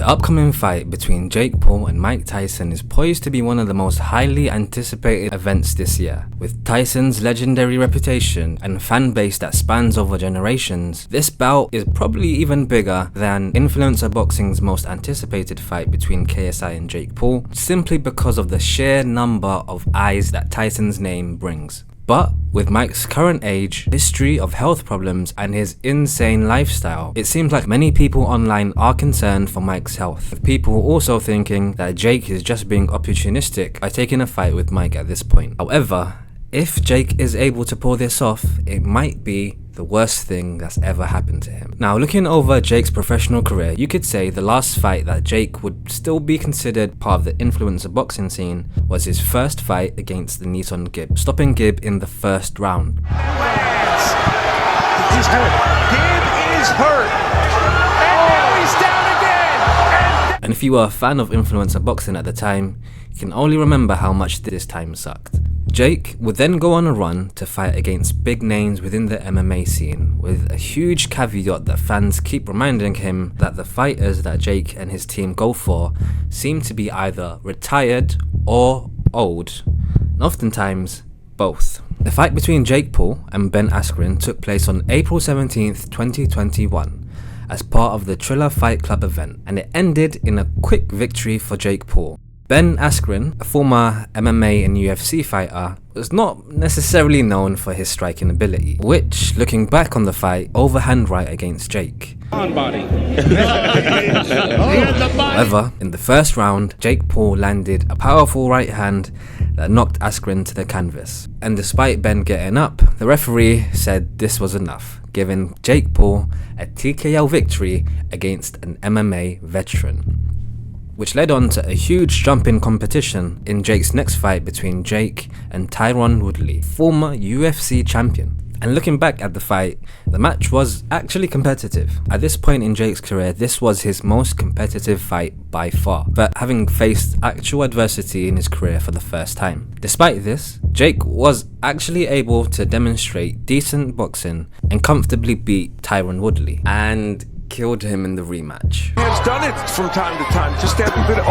The upcoming fight between Jake Paul and Mike Tyson is poised to be one of the most highly anticipated events this year. With Tyson's legendary reputation and fan base that spans over generations, this bout is probably even bigger than influencer boxing's most anticipated fight between KSI and Jake Paul, simply because of the sheer number of eyes that Tyson's name brings. But with Mike's current age, history of health problems, and his insane lifestyle, it seems like many people online are concerned for Mike's health, with people also thinking that Jake is just being opportunistic by taking a fight with Mike at this point. However, if Jake is able to pull this off, it might be the worst thing that's ever happened to him. Now, looking over Jake's professional career, you could say the last fight that Jake would still be considered part of the influencer boxing scene was his first fight against the Nissan Gibb, stopping Gibb in the first round. Gibb is hurt. And now he's down again. And if you were a fan of influencer boxing at the time, you can only remember how much this time sucked. Jake would then go on a run to fight against big names within the MMA scene, with a huge caveat that fans keep reminding him that the fighters that Jake and his team go for seem to be either retired or old, and oftentimes both. The fight between Jake Paul and Ben Askren took place on April 17th, 2021 as part of the Triller Fight Club event, and it ended in a quick victory for Jake Paul. Ben Askren, a former MMA and UFC fighter, was not necessarily known for his striking ability, which, looking back on the fight, overhand right against Jake. However, in the first round, Jake Paul landed a powerful right hand that knocked Askren to the canvas. And despite Ben getting up, the referee said this was enough, giving Jake Paul a TKO victory against an MMA veteran, which led on to a huge jump in competition in Jake's next fight between Jake and Tyron Woodley, former UFC champion. And looking back at the fight, the match was actually competitive. At this point in Jake's career, this was his most competitive fight by far, but having faced actual adversity in his career for the first time. Despite this, Jake was actually able to demonstrate decent boxing and comfortably beat Tyron Woodley, and killed him in the rematch. He has done it from time to time, just hasn't been.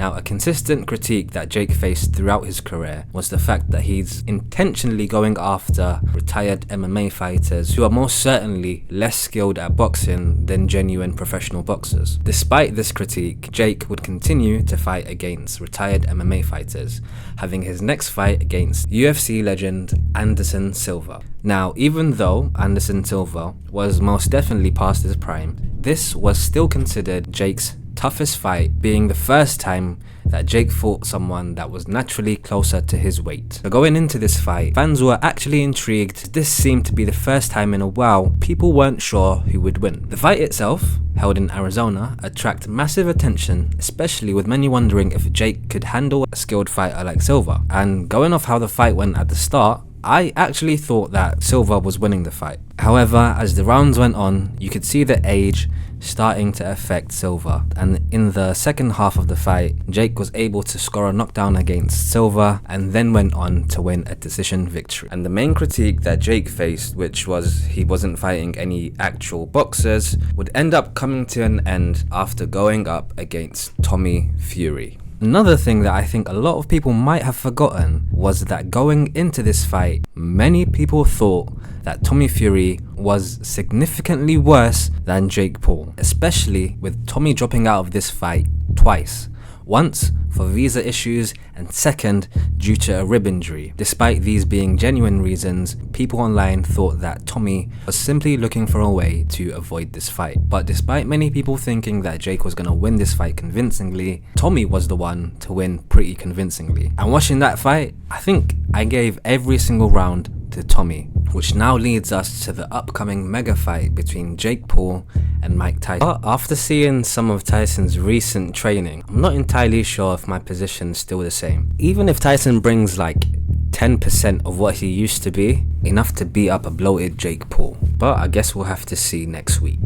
Now, a consistent critique that Jake faced throughout his career was the fact that he's intentionally going after retired MMA fighters who are most certainly less skilled at boxing than genuine professional boxers. Despite this critique, Jake would continue to fight against retired MMA fighters, having his next fight against UFC legend Anderson Silva. Now, even though Anderson Silva was most definitely past his prime, this was still considered Jake's toughest fight, being the first time that Jake fought someone that was naturally closer to his weight. So going into this fight, fans were actually intrigued. This seemed to be the first time in a while people weren't sure who would win. The fight itself, held in Arizona, attracted massive attention, especially with many wondering if Jake could handle a skilled fighter like Silva. And going off how the fight went at the start, I actually thought that Silva was winning the fight. However, as the rounds went on, you could see the age starting to affect Silva, and in the second half of the fight, Jake was able to score a knockdown against Silva and then went on to win a decision victory. And the main critique that Jake faced, which was he wasn't fighting any actual boxers, would end up coming to an end after going up against Tommy Fury. Another thing that I think a lot of people might have forgotten was that going into this fight, many people thought that Tommy Fury was significantly worse than Jake Paul, especially with Tommy dropping out of this fight twice. Once for visa issues, and second due to a rib injury. Despite these being genuine reasons, people online thought that Tommy was simply looking for a way to avoid this fight. But despite many people thinking that Jake was going to win this fight convincingly, Tommy was the one to win pretty convincingly. And watching that fight, I think I gave every single round to Tommy, which now leads us to the upcoming mega fight between Jake Paul and Mike Tyson. But after seeing some of Tyson's recent training, I'm not entirely sure if my position's still the same. Even if Tyson brings like 10% of what he used to be, enough to beat up a bloated Jake Paul. But I guess we'll have to see next week.